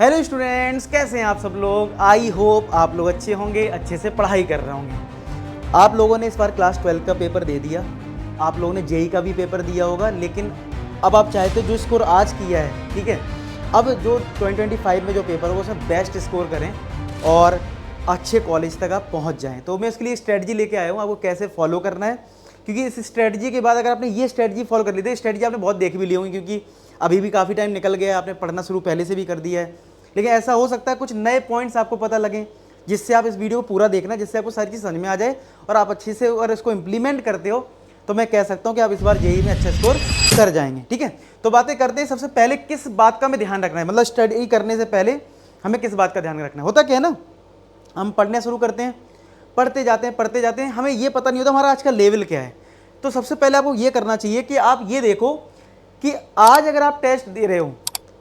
Hello students, कैसे हैं आप सब लोग। आई होप आप लोग अच्छे होंगे, अच्छे से पढ़ाई कर रहे होंगे। आप लोगों ने इस बार क्लास 12 का पेपर दे दिया, आप लोगों ने जेई का भी पेपर दिया होगा, लेकिन अब आप चाहते हो जो स्कोर आज किया है, ठीक है, अब जो 2025 में जो पेपर होगा उसमें बेस्ट स्कोर करें और अच्छे कॉलेज तक आप पहुंच जाएं। तो मैं उसके लिए स्ट्रेटजी लेके आया हूँ, आपको कैसे फॉलो करना है। क्योंकि इस स्ट्रेटजी के बाद अगर आपने ये स्ट्रेटजी फॉलो कर ली थी, स्ट्रेटजी आपने बहुत देख भी ली होंगी, क्योंकि अभी भी काफ़ी टाइम निकल गया, आपने पढ़ना शुरू पहले से भी कर दिया है। लेकिन ऐसा हो सकता है कुछ नए पॉइंट्स आपको पता लगें, जिससे आप इस वीडियो को पूरा देखना, जिससे आपको सारी चीज़ समझ में आ जाए और आप अच्छे से अगर इसको इम्प्लीमेंट करते हो तो मैं कह सकता हूँ कि आप इस बार जेईई में अच्छा स्कोर कर जाएंगे। ठीक है, तो बातें करते हैं। सबसे पहले किस बात का हमें ध्यान रखना है, मतलब स्टडी करने से पहले हमें किस बात का ध्यान रखना है। होता क्या है ना, हम पढ़ना शुरू करते हैं, पढ़ते जाते हैं, हमें ये पता नहीं होता हमारा आज का लेवल क्या है। तो सबसे पहले आपको ये करना चाहिए कि आप ये देखो कि आज अगर आप टेस्ट दे रहे हो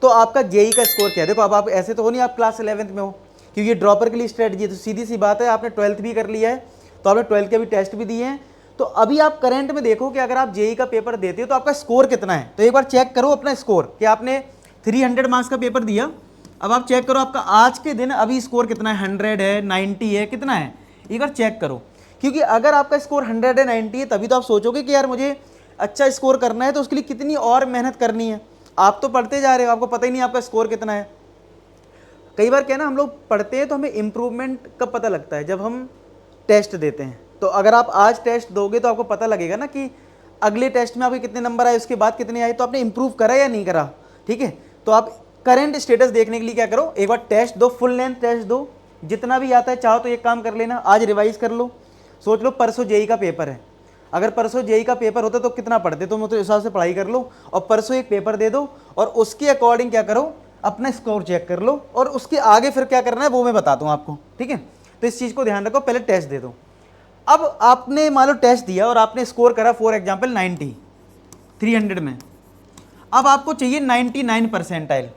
तो आपका जेई का स्कोर क्या है। देखो अब आप ऐसे तो हो नहीं आप क्लास 11th में हो, क्योंकि ये ड्रॉपर के लिए स्ट्रेटजी है। तो सीधी सी बात है, आपने 12th भी कर लिया है, तो आपने 12th के भी टेस्ट भी दिए हैं। तो अभी आप करंट में देखो कि अगर आप जेई का पेपर देते हो तो आपका स्कोर कितना है। तो एक बार चेक करो अपना स्कोर कि आपने 300 मार्क्स का पेपर दिया, अब आप चेक करो आपका आज के दिन अभी स्कोर कितना है, 100 है, 90 है, कितना है, एक बार चेक करो। क्योंकि अगर आपका स्कोर 100 है, 90 है, तभी तो आप सोचोगे कि यार मुझे अच्छा स्कोर करना है, तो उसके लिए कितनी और मेहनत करनी है। आप तो पढ़ते जा रहे हो, आपको पता ही नहीं आपका स्कोर कितना है। कई बार क्या है ना, हम लोग पढ़ते हैं तो हमें इम्प्रूवमेंट कब पता लगता है, जब हम टेस्ट देते हैं। तो अगर आप आज टेस्ट दोगे तो आपको पता लगेगा ना कि अगले टेस्ट में आपके कितने नंबर आए, उसके बाद कितने आए, तो आपने इंप्रूव करा या नहीं करा। ठीक है, तो आप करंट स्टेटस देखने के लिए क्या करो, एक बार टेस्ट दो, फुल लेंथ टेस्ट दो, जितना भी आता है। चाहो तो एक काम कर लेना, आज रिवाइज कर लो, सोच लो परसों जेई का पेपर है, अगर परसों जेई का पेपर होता तो कितना पढ़ते, तो मतलब हिसाब से पढ़ाई कर लो और परसों एक पेपर दे दो और उसके अकॉर्डिंग क्या करो, अपना स्कोर चेक कर लो और उसके आगे फिर क्या करना है वो मैं बताता हूँ आपको। ठीक है, तो इस चीज़ को ध्यान रखो, पहले टेस्ट दे दो। अब आपने मान लो टेस्ट दिया और आपने स्कोर करा फॉर एग्जाम्पल 90 300 में, अब आपको चाहिए 99 परसेंटाइल।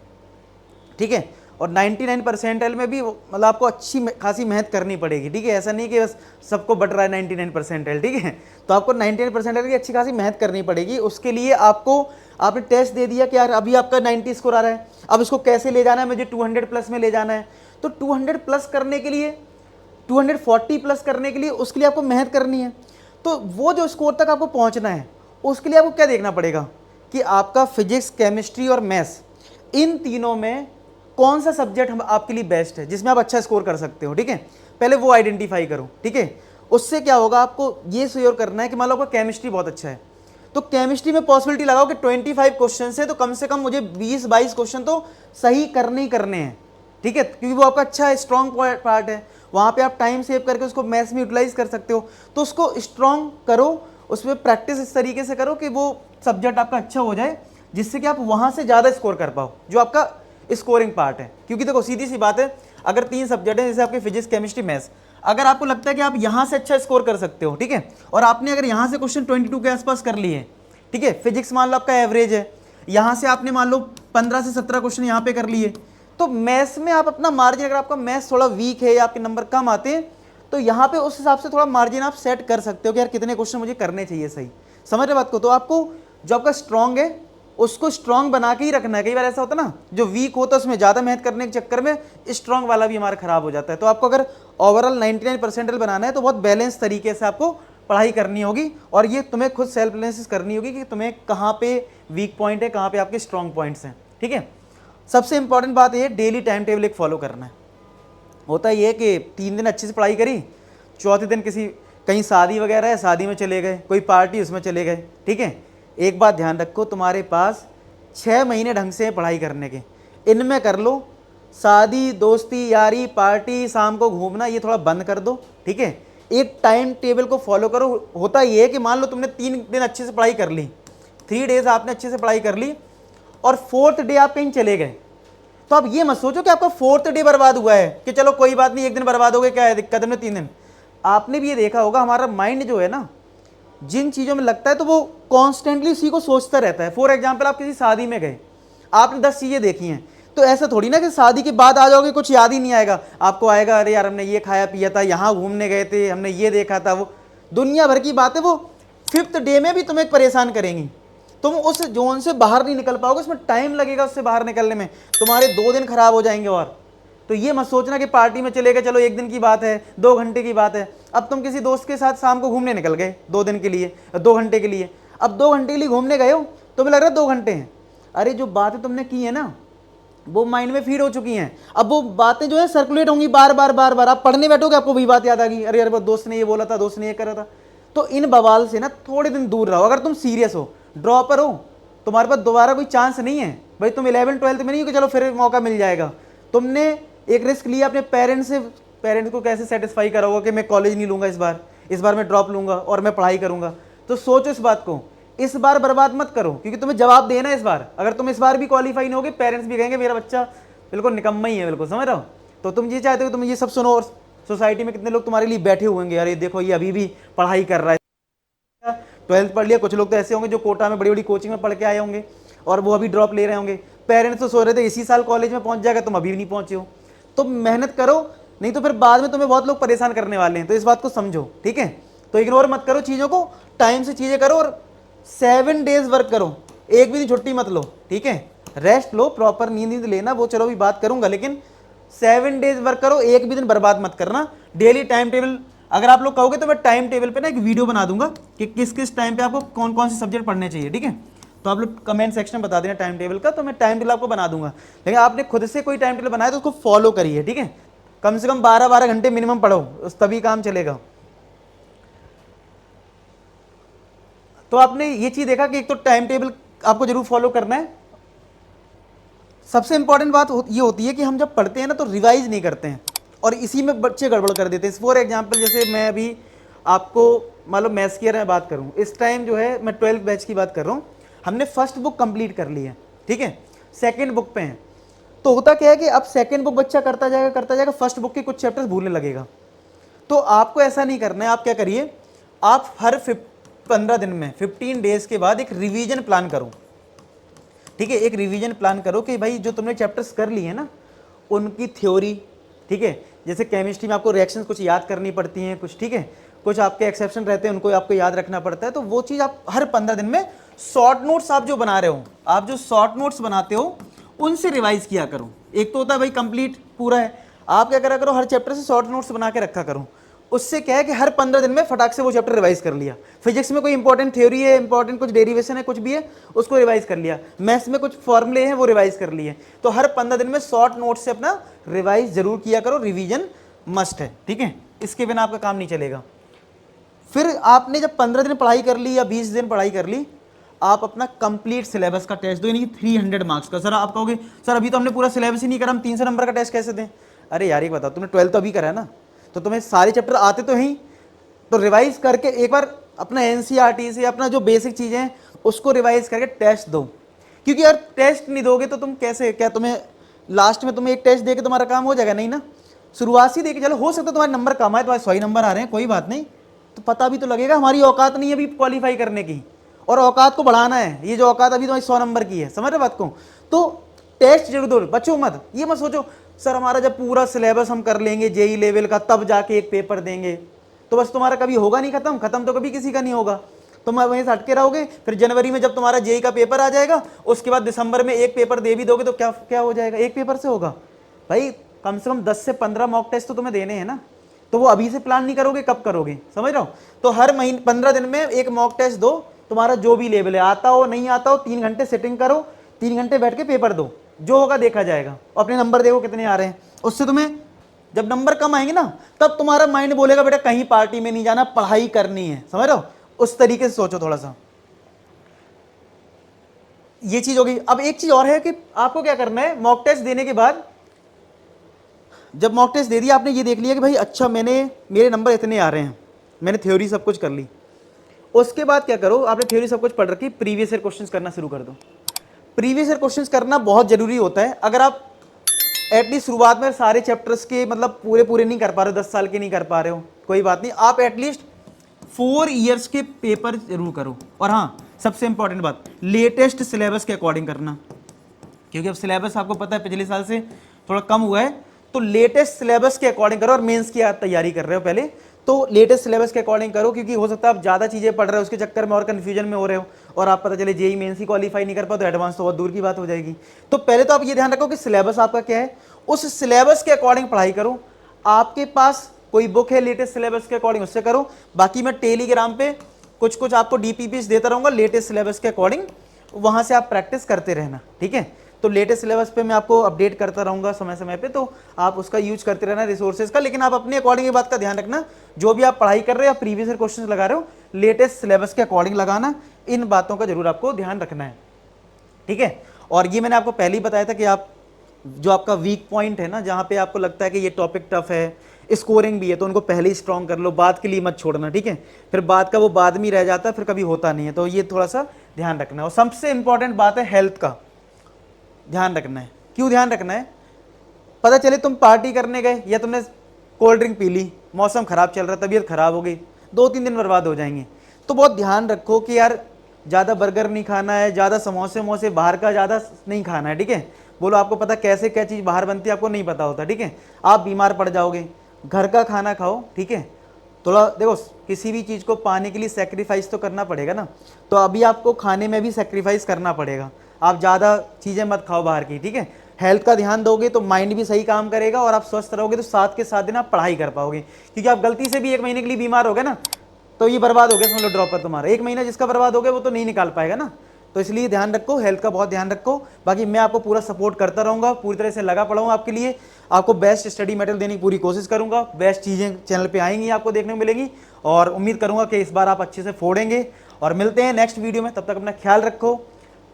ठीक है, और 99 परसेंटाइल में भी मतलब आपको अच्छी खासी मेहनत करनी पड़ेगी। ठीक है, ऐसा नहीं कि बस सबको बट रहा है 99 परसेंटाइल। ठीक है, तो आपको 99 परसेंटाइल की अच्छी खासी मेहनत करनी पड़ेगी। उसके लिए आपको, आपने टेस्ट दे दिया कि यार अभी आपका 90 स्कोर आ रहा है, अब इसको कैसे ले जाना है, मुझे 200 प्लस में ले जाना है। तो 200 प्लस करने के लिए, 240 प्लस करने के लिए, उसके लिए आपको मेहनत करनी है। तो वो जो स्कोर तक आपको पहुंचना है, उसके लिए आपको क्या देखना पड़ेगा कि आपका फिजिक्स, केमिस्ट्री और मैथ्स, इन तीनों में कौन सा सब्जेक्ट हम आपके लिए बेस्ट है, जिसमें आप अच्छा स्कोर कर सकते हो। ठीक है, पहले वो आइडेंटिफाई करो। ठीक है, उससे क्या होगा, आपको ये श्योर करना है कि मान लो आपका केमिस्ट्री बहुत अच्छा है, तो केमिस्ट्री में पॉसिबिलिटी लगाओ कि 25 क्वेश्चन है तो कम से कम मुझे 20-22 क्वेश्चन तो सही करने ही करने हैं। ठीक है, क्योंकि वो आपका अच्छा स्ट्रॉन्ग पार्ट है, वहाँ पे आप टाइम सेव करके उसको मैथ्स में यूटिलाइज कर सकते हो। तो उसको स्ट्रॉन्ग करो, उसमें प्रैक्टिस इस तरीके से करो कि वो सब्जेक्ट आपका अच्छा हो जाए, जिससे कि आप वहाँ से ज़्यादा स्कोर कर पाओ, जो आपका स्कोरिंग पार्ट है। क्योंकि देखो सीधी सी बात है, अगर 3 सब्जेक्ट है जैसे आपके फिजिक्स, केमिस्ट्री, मैथ्स, अगर आपको लगता है कि आप यहाँ से अच्छा स्कोर कर सकते हो, ठीक है, और आपने अगर यहाँ से क्वेश्चन 22 के आसपास कर लिए, ठीक है, फिजिक्स मान लो आपका एवरेज है, यहाँ से आपने मान लो 15 से 17 क्वेश्चन यहाँ पे कर लिए, तो मैथ्स में आप अपना मार्जिन, अगर आपका मैथ्स थोड़ा वीक है या आपके नंबर कम आते हैं, तो यहाँ पे उस हिसाब से थोड़ा मार्जिन आप सेट कर सकते हो कि यार कितने क्वेश्चन मुझे करने चाहिए सही। समझ रहे बात को। तो आपको जो आपका स्ट्रॉन्ग है उसको स्ट्रॉन्ग बना के ही रखना है। कई बार ऐसा होता है ना, जो वीक होता है उसमें ज़्यादा मेहनत करने के चक्कर में स्ट्रॉन्ग वाला भी हमारा खराब हो जाता है। तो आपको अगर ओवरऑल 99 परसेंटाइल बनाना है तो बहुत बैलेंस तरीके से आपको पढ़ाई करनी होगी, और ये तुम्हें खुद सेल्फ एनालिसिस करनी होगी कि तुम्हें कहाँ पे वीक पॉइंट है, कहाँ पे आपके स्ट्रॉन्ग पॉइंट्स हैं। ठीक है, सबसे इंपॉर्टेंट बात ये, डेली टाइम टेबल एक फॉलो करना है। होता ये है कि 3 दिन अच्छे से पढ़ाई करी, चौथे दिन किसी कहीं शादी वगैरह है, शादी में चले गए, कोई पार्टी उसमें चले गए। ठीक है, एक बात ध्यान रखो, तुम्हारे पास 6 महीने ढंग से पढ़ाई करने के, इनमें कर लो शादी, दोस्ती यारी, पार्टी, शाम को घूमना, ये थोड़ा बंद कर दो। ठीक है, एक टाइम टेबल को फॉलो करो। होता ये है कि मान लो तुमने 3 दिन अच्छे से पढ़ाई कर ली, 3 डेज आपने अच्छे से पढ़ाई कर ली और 4th डे आप कहीं चले गए, तो आप ये मत सोचो कि आपका 4th डे बर्बाद हुआ है कि चलो कोई बात नहीं, एक दिन बर्बाद हो गया, क्या है दिक्कत है, 3 दिन। आपने भी ये देखा होगा, हमारा माइंड जो है ना, जिन चीज़ों में लगता है तो वो कॉन्स्टेंटली उसी को सोचता रहता है। फॉर एग्जाम्पल आप किसी शादी में गए, आपने 10 चीज़ें देखी हैं, तो ऐसा थोड़ी ना कि शादी के बाद आ जाओगे कुछ याद ही नहीं आएगा। आपको आएगा, अरे यार हमने ये खाया पिया था, यहाँ घूमने गए थे, हमने ये देखा था, वो दुनिया भर की बातें वो 5th डे में भी तुम्हें परेशान करेंगी। तुम उस जोन से बाहर नहीं निकल पाओगे, उसमें टाइम लगेगा उससे बाहर निकलने में, तुम्हारे 2 दिन खराब हो जाएंगे। और तो ये मत सोचना कि पार्टी में चले गए, चलो 1 दिन की बात है, 2 घंटे की बात है। अब तुम किसी दोस्त के साथ शाम को घूमने निकल गए 2 दिन के लिए, 2 घंटे के लिए। अब 2 घंटे के लिए घूमने गए हो, तुम्हें लग रहा है 2 घंटे हैं। अरे जो बातें तुमने की है ना, वो माइंड में फीड हो चुकी हैं। अब वो बातें जो है सर्कुलेट होंगी बार बार बार बार। आप पढ़ने बैठोगे, आपको वही बात याद आ गई, अरे यार वो दोस्त ने ये बोला था, दोस्त ने ये करा था। तो इन बवाल से ना थोड़े दिन दूर रहो। अगर तुम सीरियस हो, ड्रॉपर हो, तुम्हारे पास दोबारा कोई चांस नहीं है भाई। तुम 11 12 में नहीं हो कि चलो फिर मौका मिल जाएगा। तुमने एक रिस्क लिया अपने पेरेंट्स से। पेरेंट्स को कैसे सेटिस्फाई कराओगे कि मैं कॉलेज नहीं लूंगा, इस बार मैं ड्रॉप लूंगा और मैं पढ़ाई करूंगा। तो सोचो इस बात को, इस बार बर्बाद मत करो, क्योंकि तुम्हें जवाब देना है इस बार। अगर तुम इस बार भी क्वालिफाई नहीं होगे, पेरेंट्स भी कहेंगे मेरा बच्चा बिल्कुल निकम्मा ही है, बिल्कुल, समझ रहे हो। तो तुम ये चाहते हो तुम ये सब सुनो, और सोसाइटी में कितने लोग तुम्हारे लिए बैठे हुए होंगे, अरे देखो ये अभी भी पढ़ाई कर रहा है, 12th पढ़ लिया। कुछ लोग तो ऐसे होंगे जो कोटा में बड़ी बड़ी कोचिंग में पढ़ के आए होंगे और वो अभी ड्रॉप ले रहे होंगे। पेरेंट्स तो सोच रहे थे इसी साल कॉलेज में पहुंच जाएगा, तुम अभी भी नहीं पहुंचे हो। तो मेहनत करो, नहीं तो फिर बाद में तुम्हें बहुत लोग परेशान करने वाले हैं। तो इस बात को समझो, ठीक है। तो इग्नोर मत करो चीज़ों को, टाइम से चीज़ें करो, और 7 डेज वर्क करो, एक भी दिन छुट्टी मत लो, ठीक है। रेस्ट लो, प्रॉपर नींद लेना, वो चलो भी बात करूंगा, लेकिन 7 डेज वर्क करो, एक भी दिन बर्बाद मत करना। डेली टाइम टेबल, अगर आप लोग कहोगे तो मैं टाइम टेबल पे ना एक वीडियो बना दूंगा कि किस किस टाइम पे आपको कौन कौन से सब्जेक्ट पढ़ने चाहिए, ठीक है। तो आप लोग कमेंट सेक्शन में बता देना टाइम टेबल का, तो मैं टाइम टेबल आपको बना दूंगा। लेकिन आपने खुद से कोई टाइम टेबल बनाया तो उसको फॉलो करिए, ठीक है। कम से कम 12-12 घंटे मिनिमम पढ़ो, तभी काम चलेगा। तो आपने ये चीज देखा कि एक तो टाइम टेबल आपको जरूर फॉलो करना है। सबसे इंपॉर्टेंट बात ये होती है कि हम जब पढ़ते हैं ना तो रिवाइज नहीं करते हैं, और इसी में बच्चे गड़बड़ कर देते हैं। फॉर एग्जाम्पल, जैसे मैं अभी आपको मान लो मैथ्स की मैं बात करूं, इस टाइम जो है मैं 12th बैच की बात कर रहा हूं, हमने फर्स्ट बुक कंप्लीट कर ली है, ठीक है, सेकंड बुक पे हैं। तो होता क्या है कि अब सेकंड बुक बच्चा करता जाएगा, फर्स्ट बुक के कुछ चैप्टर्स भूलने लगेगा। तो आपको ऐसा नहीं करना है। आप क्या करिए, आप हर 15 दिन में 15 डेज के बाद एक रिवीजन प्लान करो, ठीक है। एक रिवीजन प्लान करो कि भाई जो तुमने चैप्टर्स कर लिए हैं ना, उनकी थ्योरी, ठीक है। जैसे केमिस्ट्री में आपको रिएक्शंस कुछ याद करनी पड़ती हैं कुछ, ठीक है, कुछ आपके एक्सेप्शन रहते हैं, उनको आपको याद रखना पड़ता है। तो वो चीज़ आप हर 15 दिन में शॉर्ट नोट्स आप जो बना रहे हो, आप जो शॉर्ट नोट्स बनाते हो उनसे रिवाइज किया करो। एक तो होता है भाई कंप्लीट पूरा है, आप क्या करा करो, हर चैप्टर से शॉर्ट नोट्स बना के रखा करो। उससे क्या है कि हर 15 दिन में फटाक से वो चैप्टर रिवाइज कर लिया। फिजिक्स में कोई इंपॉर्टेंट थ्योरी है, इंपॉर्टेंट कुछ डेरिवेशन है, कुछ भी है, उसको रिवाइज कर लिया। मैथ्स में कुछ फॉर्मूले हैं, वो रिवाइज कर लिए। तो हर 15 दिन में शॉर्ट नोट से अपना रिवाइज जरूर किया करो, रिवीजन मस्ट है, ठीक है। इसके बिना आपका काम नहीं चलेगा। फिर आपने जब 15 दिन पढ़ाई कर ली या 20 दिन पढ़ाई कर ली, आप अपना कंप्लीट सिलेबस का टेस्ट दो, यानी कि 300 मार्क्स का। सर आप कहोगे सर अभी तो हमने पूरा सिलेबस ही नहीं करा, हम 300 नंबर का टेस्ट कैसे दें? अरे यार एक बताओ, तुमने 12th तो अभी करा है ना, तो तुम्हें सारे चैप्टर आते तो हैं, तो रिवाइज करके एक बार अपना एनसीईआरटी से अपना जो बेसिक चीज़ें हैं उसको रिवाइज करके टेस्ट दो। क्योंकि यार टेस्ट नहीं दोगे तो तुम कैसे, क्या तुम्हें लास्ट में तुम्हें एक टेस्ट दे के तुम्हारा काम हो जाएगा? नहीं ना। शुरुआत से दे के चलो, हो सकता है तुम्हारे नंबर कम आए, तुम्हारे 100 नंबर आ रहे हैं, कोई बात नहीं, तो पता भी तो लगेगा हमारी औकात नहीं है अभी क्वालिफाई करने की, और औकात को बढ़ाना है। ये जो औकात अभी तुम्हारी 100 नंबर की है, समझ रहे बात को। तो टेस्ट जरूर दो, बच्चों मत ये मत सोचो सर हमारा जब पूरा सिलेबस हम कर लेंगे जेई लेवल का तब जाके एक पेपर देंगे, तो बस तुम्हारा कभी होगा नहीं खत्म तो कभी किसी का नहीं होगा। तुम वहीं से अटके रहोगे, फिर जनवरी में जब तुम्हारा जेई का पेपर आ जाएगा, उसके बाद दिसंबर में एक पेपर दे भी दोगे तो क्या क्या हो जाएगा? एक पेपर से होगा भाई? कम से कम 10 से 15 मॉक टेस्ट तो तुम्हें देने हैं ना। तो वो अभी से प्लान नहीं करोगे, कब करोगे? समझ रहे हो। तो हर महीने 15 दिन में एक मॉक टेस्ट दो, तुम्हारा जो भी लेवल है, आता हो नहीं आता हो, 3 घंटे सिटिंग करो, 3 घंटे बैठ के पेपर दो, जो होगा देखा जाएगा। अपने नंबर देखो कितने आ रहे हैं, उससे तुम्हें जब नंबर कम आएंगे ना, तब तुम्हारा माइंड बोलेगा बेटा कहीं पार्टी में नहीं जाना, पढ़ाई करनी है। समझ रहे हो, उस तरीके से सोचो थोड़ा सा। ये चीज होगी। अब एक चीज और है कि आपको क्या करना है, मॉक टेस्ट देने के बाद, जब मॉक टेस्ट दे दिया आपने, ये देख लिया कि भाई अच्छा मेरे नंबर इतने आ रहे हैं, मैंने थ्योरी सब कुछ कर ली। उसके बाद क्या करो, आपने थ्योरी सब कुछ पढ़ रखी, प्रीवियस ईयर क्वेश्चंस करना शुरू कर दो। प्रीवियस ईयर क्वेश्चंस करना बहुत जरूरी होता है। अगर आप एटलीस्ट शुरुआत में सारे चैप्टर्स के मतलब पूरे नहीं कर पा रहे हो, 10 साल के नहीं कर पा रहे हो, कोई बात नहीं, आप एटलीस्ट 4 ईयर्स के पेपर जरूर करो। और हाँ, सबसे इंपॉर्टेंट बात, लेटेस्ट सिलेबस के अकॉर्डिंग करना, क्योंकि अब सिलेबस आपको पता है पिछले साल से थोड़ा कम हुआ है, तो लेटेस्ट सिलेबस के अकॉर्डिंग करो। और मेंस की आप तैयारी कर रहे हो पहले, तो लेटेस्ट सिलेबस के अकॉर्डिंग करो, क्योंकि हो सकता है आप ज़्यादा चीज़ें पढ़ रहे हो उसके चक्कर में और कन्फ्यूजन में हो रहे हो और आप पता चले जेई मेंस ही क्वालिफाई नहीं कर पाओ तो एडवांस तो बहुत दूर की बात हो जाएगी। तो पहले तो आप ये ध्यान रखो कि सिलेबस आपका क्या है, उस सिलेबस के अकॉर्डिंग पढ़ाई करो। आपके पास कोई बुक है लेटेस्ट सिलेबस के अकॉर्डिंग, उससे करो। बाकी मैं टेलीग्राम पे कुछ कुछ आपको डीपीपीस देता रहूँगा लेटेस्ट सिलेबस के अकॉर्डिंग, वहाँ से आप प्रैक्टिस करते रहना, ठीक है। तो लेटेस्ट सिलेबस पे मैं आपको अपडेट करता रहूँगा समय समय पे, तो आप उसका यूज करते रहना रिसोर्सेज का। लेकिन आप अपने अकॉर्डिंग ये बात का ध्यान रखना, जो भी आप पढ़ाई कर रहे हो या प्रीवियस ईयर क्वेश्चन लगा रहे हो, लेटेस्ट सिलेबस के अकॉर्डिंग लगाना, इन बातों का जरूर आपको ध्यान रखना है, ठीक है। और ये मैंने आपको पहले ही बताया था कि आप जो आपका वीक पॉइंट है ना, जहाँ पे आपको लगता है कि ये टॉपिक टफ है, स्कोरिंग भी है, तो उनको पहले ही स्ट्रॉन्ग कर लो, बाद के लिए मत छोड़ना, ठीक है। फिर बाद का वो बाद में रह जाता है, फिर कभी होता नहीं है, तो ये थोड़ा सा ध्यान रखना है। और सबसे इंपॉर्टेंट बात है हेल्थ का ध्यान रखना है। क्यों ध्यान रखना है? पता चले तुम पार्टी करने गए या तुमने कोल्ड ड्रिंक पी ली, मौसम खराब चल रहा, तबीयत खराब हो गई, 2-3 दिन बर्बाद हो जाएंगे। तो बहुत ध्यान रखो कि यार ज़्यादा बर्गर नहीं खाना है, ज़्यादा समोसे वमोसे बाहर का ज़्यादा नहीं खाना है, ठीक है। बोलो आपको पता कैसे क्या चीज़ बाहर बनती है, आपको नहीं पता होता, ठीक है। आप बीमार पड़ जाओगे। घर का खाना खाओ, ठीक है। थोड़ा देखो, किसी भी चीज़ को पाने के लिए सेक्रीफाइस तो करना पड़ेगा ना, तो अभी आपको खाने में भी सेक्रीफाइस करना पड़ेगा। आप ज़्यादा चीज़ें मत खाओ बाहर की, ठीक है। हेल्थ का ध्यान दोगे तो माइंड भी सही काम करेगा और आप स्वस्थ रहोगे तो साथ के साथ दिन आप पढ़ाई कर पाओगे। क्योंकि आप गलती से भी 1 महीने के लिए बीमार हो गए ना, तो ये बर्बाद हो गया, समझ लो ड्रॉपर तुम्हारा 1 महीना जिसका बर्बाद हो गया वो तो नहीं निकाल पाएगा ना। तो इसलिए ध्यान रखो, हेल्थ का बहुत ध्यान रखो। बाकी मैं आपको पूरा सपोर्ट करता रहूँगा, पूरी तरह से लगा पड़ा हूँ आपके लिए, आपको बेस्ट स्टडी मटेरियल देने की पूरी कोशिश करूँगा। बेस्ट चीज़ें चैनल पे आएंगी, आपको देखने को मिलेंगी, और उम्मीद करूँगा कि इस बार आप अच्छे से फोड़ेंगे। और मिलते हैं नेक्स्ट वीडियो में, तब तक अपना ख्याल रखो,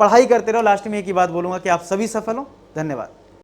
पढ़ाई करते रहो। लास्ट में एक ही बात बोलूँगा कि आप सभी सफल हो। धन्यवाद।